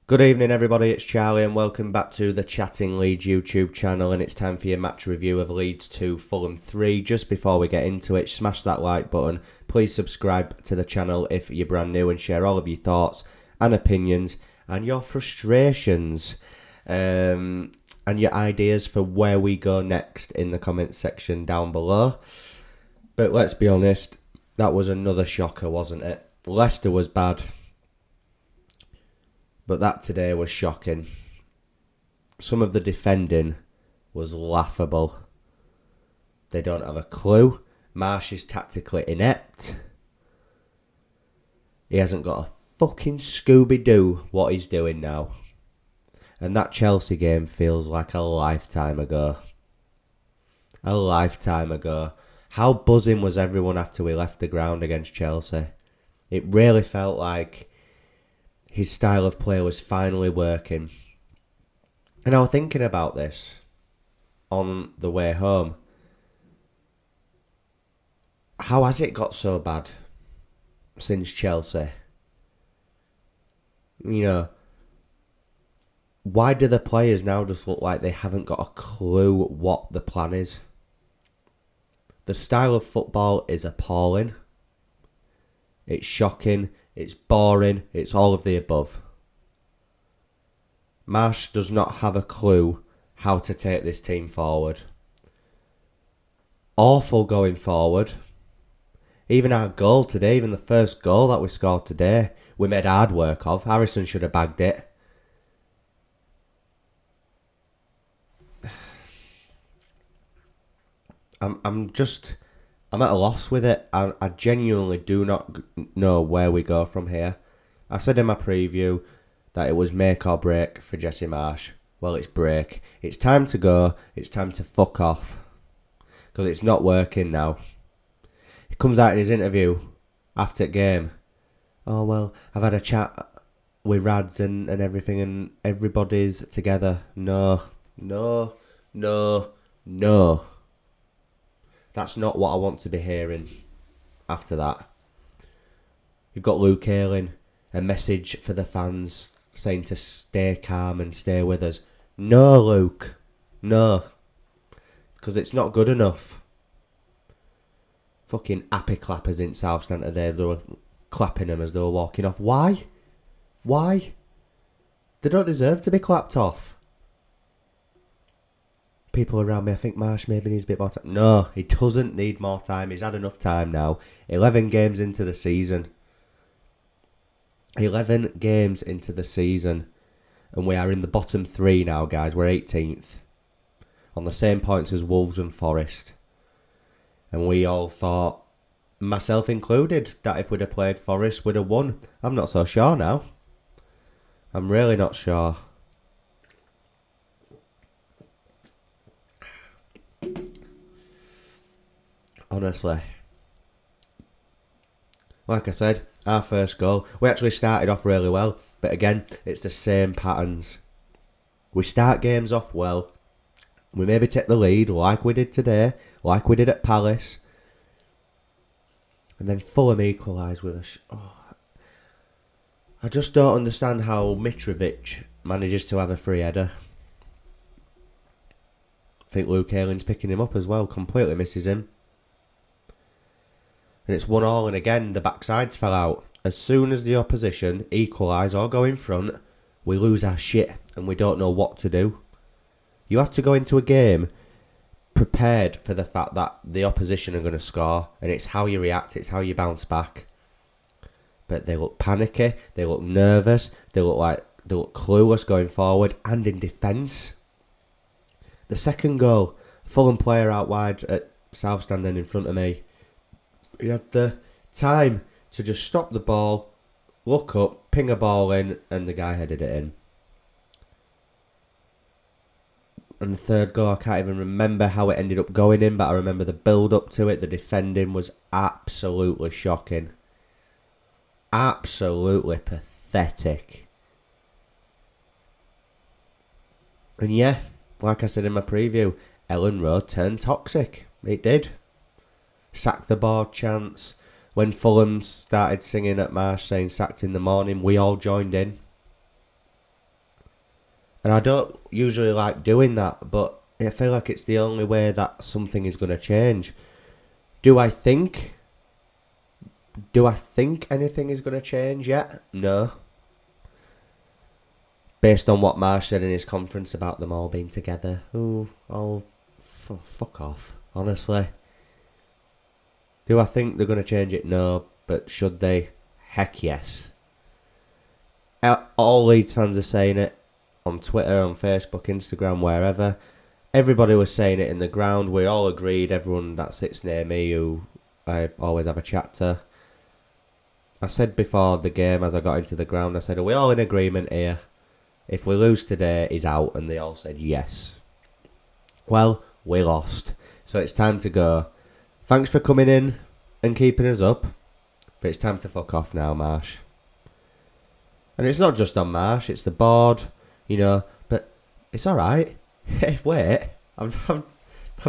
Good evening, everybody. It's Charlie, and welcome back to the Chatting Leeds YouTube channel. And it's time for your match review of Leeds 2, Fulham 3. Just before we get into it, smash that like button. Please subscribe to the channel if you're brand new, and share all of your thoughts and opinions and your frustrations and your ideas for where we go next in the comments section down below. But let's be honest, that was another shocker, wasn't it? Leicester was bad, but that today was shocking. Some of the defending was laughable. They don't have a clue. Marsh is tactically inept. He hasn't got a fucking Scooby-Doo what he's doing now. And that Chelsea game feels like a lifetime ago. A lifetime ago. How buzzing was everyone after we left the ground against Chelsea? It really felt like his style of play was finally working. And I was thinking about this on the way home. How has it got so bad since Chelsea? You know, why do the players now just look like they haven't got a clue what the plan is? The style of football is appalling. It's shocking. It's boring. It's all of the above. Marsh does not have a clue how to take this team forward. Awful going forward. Even our goal today, even the first goal that we scored today, we made hard work of. Harrison should have bagged it. I'm at a loss with it. I genuinely do not know where we go from here. I said in my preview that it was make or break for Jesse Marsh. Well, it's break. It's time to go. It's time to fuck off. Because it's not working now. He comes out in his interview after the game. Oh, well, I've had a chat with Rads and everything, and everybody's together. No. That's not what I want to be hearing after that. You've got Luke Ayling, a message for the fans saying to stay calm and stay with us. No, Luke. No. Because it's not good enough. Fucking happy clappers in South Stand today. They were clapping them as they were walking off. Why? Why? They don't deserve to be clapped off. People around me, I think Marsh maybe needs a bit more time. No, he doesn't need more time. He's had enough time now. 11 games into the season. 11 games into the season. And we are in the bottom three now, guys. We're 18th. On the same points as Wolves and Forest. And we all thought, myself included, that if we'd have played Forest, we'd have won. I'm not so sure now. I'm really not sure. Honestly. Like I said, our first goal, we actually started off really well. But again, it's the same patterns. We start games off well. We maybe take the lead like we did today, like we did at Palace. And then Fulham equalise with us. I just don't understand how Mitrovic manages to have a free header. I think Luke Ayling's picking him up as well. Completely misses him. And it's 1-1, and again, the backsides fell out. As soon as the opposition equalise or go in front, we lose our shit and we don't know what to do. You have to go into a game prepared for the fact that the opposition are going to score, and it's how you react, it's how you bounce back. But they look panicky, they look nervous, they look clueless going forward and in defence. The second goal, Fulham player out wide at South Stand in front of me. He had the time to just stop the ball, look up, ping a ball in, and the guy headed it in. And the third goal, I can't even remember how it ended up going in, but I remember the build-up to it. The defending was absolutely shocking. Absolutely pathetic. And yeah, like I said in my preview, Elland Road turned toxic. It did. Sack the board chants. When Fulham started singing at Marsh saying sacked in the morning, we all joined in. And I don't usually like doing that, but I feel like it's the only way that something is going to change. Do I think anything is going to change yet? No. Based on what Marsh said in his conference about them all being together. Fuck off, honestly. Do I think they're going to change it? No. But should they? Heck yes. All Leeds fans are saying it on Twitter, on Facebook, Instagram, wherever. Everybody was saying it in the ground. We all agreed. Everyone that sits near me, who I always have a chat to. I said before the game, as I got into the ground, I said, are we all in agreement here? If we lose today, he's out. And they all said yes. Well, we lost. So it's time to go. Thanks for coming in and keeping us up. But it's time to fuck off now, Marsh. And it's not just on Marsh, it's the board, but it's alright. Hey, wait, I've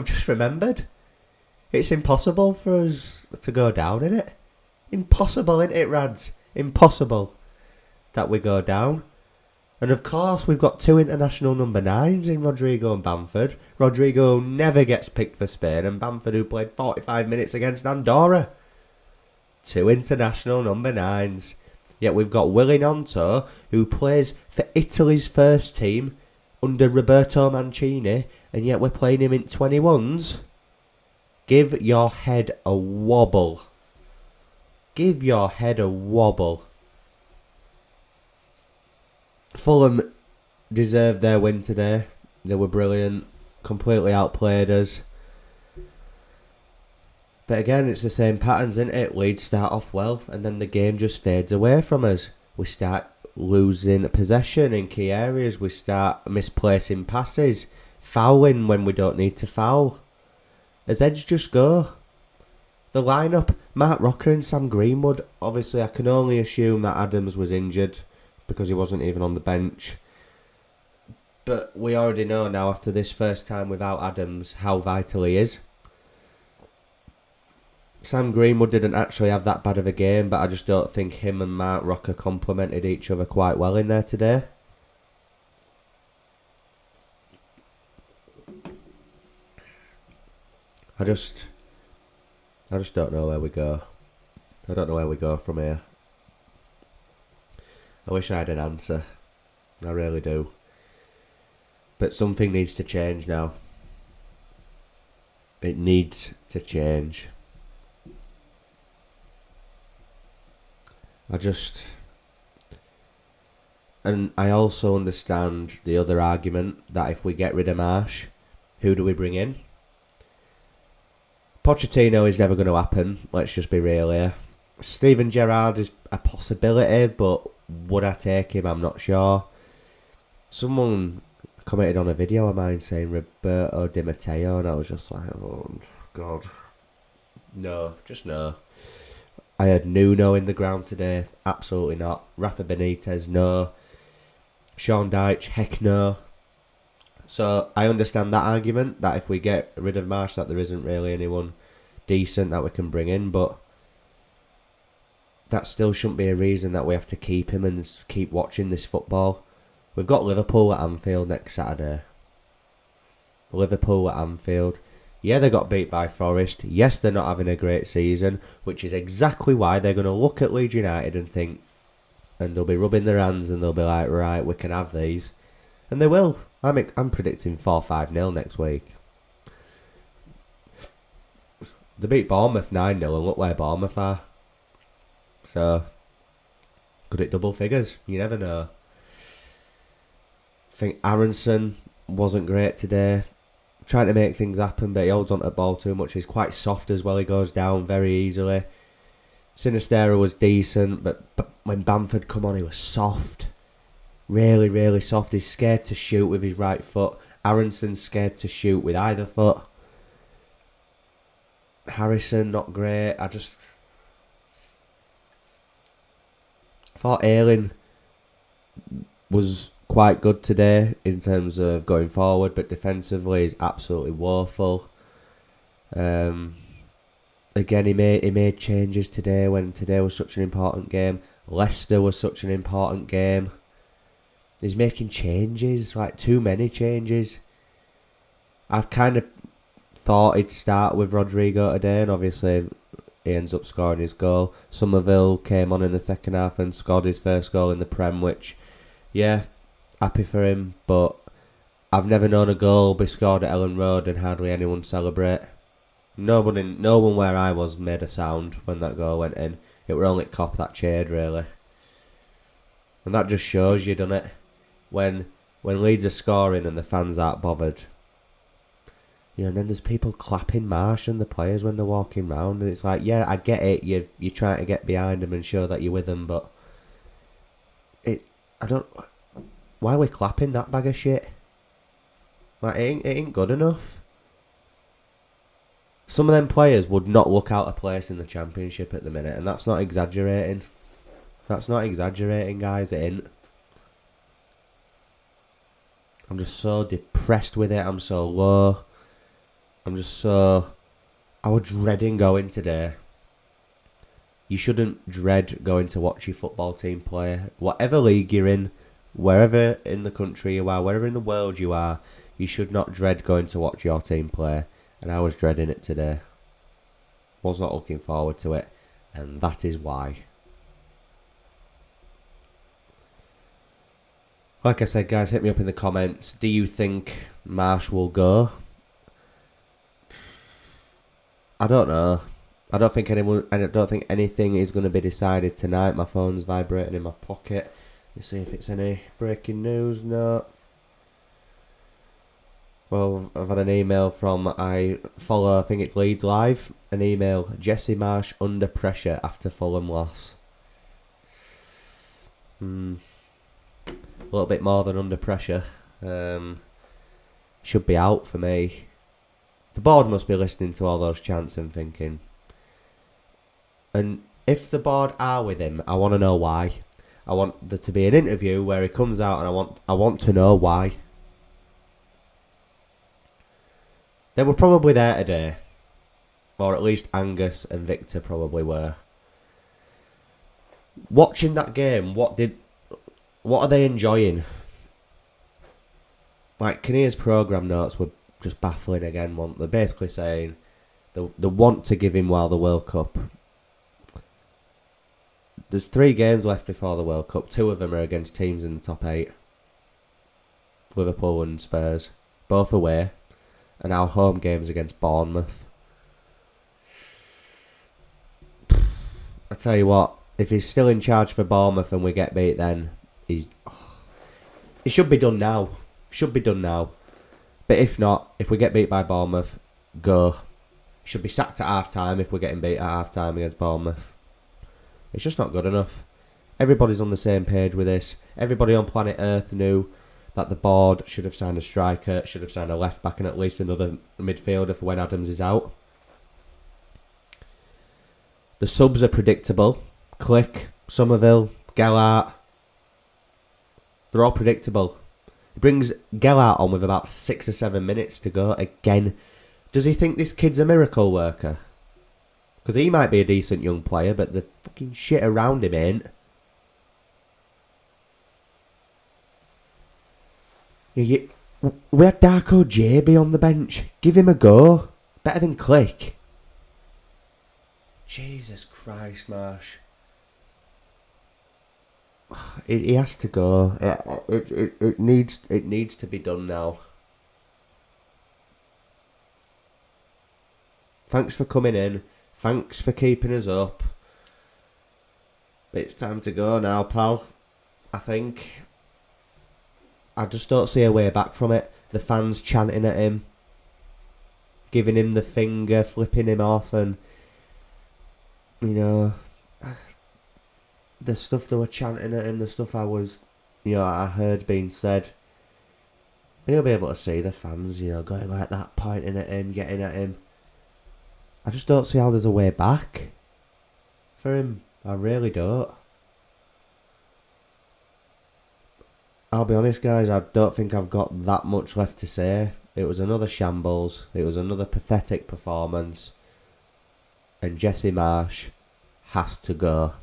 just remembered. It's impossible for us to go down, innit? Impossible, innit it, Rads? Impossible that we go down. And of course, we've got 2 international number 9s in Rodrigo and Bamford. Rodrigo never gets picked for Spain, and Bamford, who played 45 minutes against Andorra. 2 international number 9s. Yet we've got Willy Gnonto, who plays for Italy's first team under Roberto Mancini, and yet we're playing him in 21s. Give your head a wobble. Give your head a wobble. Fulham deserved their win today. They were brilliant. Completely outplayed us. But again, it's the same patterns, isn't it? Leeds start off well, and then the game just fades away from us. We start losing possession in key areas. We start misplacing passes, fouling when we don't need to foul. As heads just go. The lineup, Mark Rocker and Sam Greenwood. Obviously, I can only assume that Adams was injured because he wasn't even on the bench. But we already know now, after this first time without Adams, how vital he is. Sam Greenwood didn't actually have that bad of a game, but I just don't think him and Mark Rocker complemented each other quite well in there today. I just don't know where we go. I don't know where we go from here. I wish I had an answer. I really do. But something needs to change now. It needs to change. And I also understand the other argument that if we get rid of Marsh, who do we bring in? Pochettino is never going to happen, let's just be real here. Steven Gerrard is a possibility, but would I take him? I'm not sure. Someone commented on a video of mine saying Roberto Di Matteo, and I was just like, oh God. No, just no. I had Nuno in the ground today. Absolutely not. Rafa Benitez, no. Sean Dyche, heck no. So I understand that argument, that if we get rid of Marsh, that there isn't really anyone decent that we can bring in, but that still shouldn't be a reason that we have to keep him and keep watching this football. We've got Liverpool at Anfield next Saturday. Liverpool at Anfield. Yeah, they got beat by Forest. Yes, they're not having a great season, which is exactly why they're going to look at Leeds United and think, and they'll be rubbing their hands and they'll be like, right, we can have these. And they will. I'm predicting 4-5-0 next week. They beat Bournemouth 9-0 and look where Bournemouth are. So, could it double figures? You never know. I think Aronson wasn't great today. Trying to make things happen, but he holds onto the ball too much. He's quite soft as well. He goes down very easily. Sinistera was decent, but when Bamford come on, he was soft. Really, really soft. He's scared to shoot with his right foot. Aronson's scared to shoot with either foot. Harrison, not great. I thought Ayling was quite good today in terms of going forward, but defensively he's absolutely woeful. Again, he made changes today when today was such an important game. Leicester was such an important game. He's making changes, like too many changes. I kind of thought he'd start with Rodrigo today, and obviously he ends up scoring his goal. Somerville came on in the second half and scored his first goal in the Prem, which, yeah, happy for him, but I've never known a goal be scored at Elland Road and hardly anyone celebrate. No one where I was made a sound when that goal went in. It were only Cop that cheered, really. And that just shows you, doesn't it? When Leeds are scoring and the fans aren't bothered. And then there's people clapping Marsh and the players when they're walking round, and it's like, yeah, I get it. You're trying to get behind them and show that you're with them, but why are we clapping that bag of shit? Like, it ain't good enough. Some of them players would not look out of place in the Championship at the minute, and that's not exaggerating. That's not exaggerating, guys. It ain't. I'm just so depressed with it. I'm so low. I was dreading going today. You shouldn't dread going to watch your football team play. Whatever league you're in, wherever in the country you are, wherever in the world you are, you should not dread going to watch your team play. And I was dreading it today. Was not looking forward to it. And that is why. Like I said, guys, hit me up in the comments. Do you think Marsh will go? I don't know. I don't think anything is going to be decided tonight. My phone's vibrating in my pocket. Let's see if it's any breaking news. No. Well, I've had an email from, I follow, I think it's Leeds Live. An email, Jesse Marsh under pressure after Fulham loss. A little bit more than under pressure. Should be out for me. The board must be listening to all those chants and thinking. And if the board are with him, I want to know why. I want there to be an interview where he comes out, and I want to know why. They were probably there today, or at least Angus and Victor probably were. Watching that game, what are they enjoying? Like, Kinnear's programme notes were just baffling again. They're basically saying they want to give him while the World Cup. There's 3 games left before the World Cup. 2 of them are against teams in the top 8. Liverpool and Spurs. Both away. And our home games against Bournemouth. I tell you what, if he's still in charge for Bournemouth and we get beat, then it should be done now. Should be done now. But if not, if we get beat by Bournemouth, go. Should be sacked at half time if we're getting beat at half time against Bournemouth. It's just not good enough. Everybody's on the same page with this. Everybody on planet Earth knew that the board should have signed a striker, should have signed a left back, and at least another midfielder for when Adams is out. The subs are predictable. Click, Somerville, Gellart. They're all predictable. He brings Gellart on with about 6 or 7 minutes to go again. Does he think this kid's a miracle worker? Because he might be a decent young player, but the fucking shit around him ain't. We had Darko JB on the bench. Give him a go. Better than Click. Jesus Christ, Marsh. He has to go. It needs to be done now. Thanks for coming in. Thanks for keeping us up. But it's time to go now, pal. I think. I just don't see a way back from it. The fans chanting at him, giving him the finger, flipping him off, and the stuff they were chanting at him, the stuff I heard being said. And you'll be able to see the fans, going like that, pointing at him, getting at him. I just don't see how there's a way back for him. I really don't. I'll be honest, guys, I don't think I've got that much left to say. It was another shambles. It was another pathetic performance. And Jesse Marsh has to go.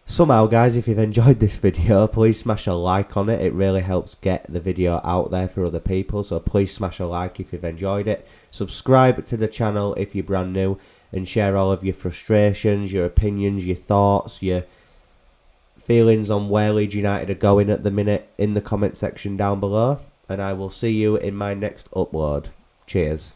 Somehow, guys, if you've enjoyed this video, please smash a like on it. It really helps get the video out there for other people, so please smash a like if you've enjoyed it. Subscribe to the channel if you're brand new, and share all of your frustrations, your opinions, your thoughts, your feelings on where Leeds United are going at the minute in the comment section down below. And I will see you in my next upload. Cheers.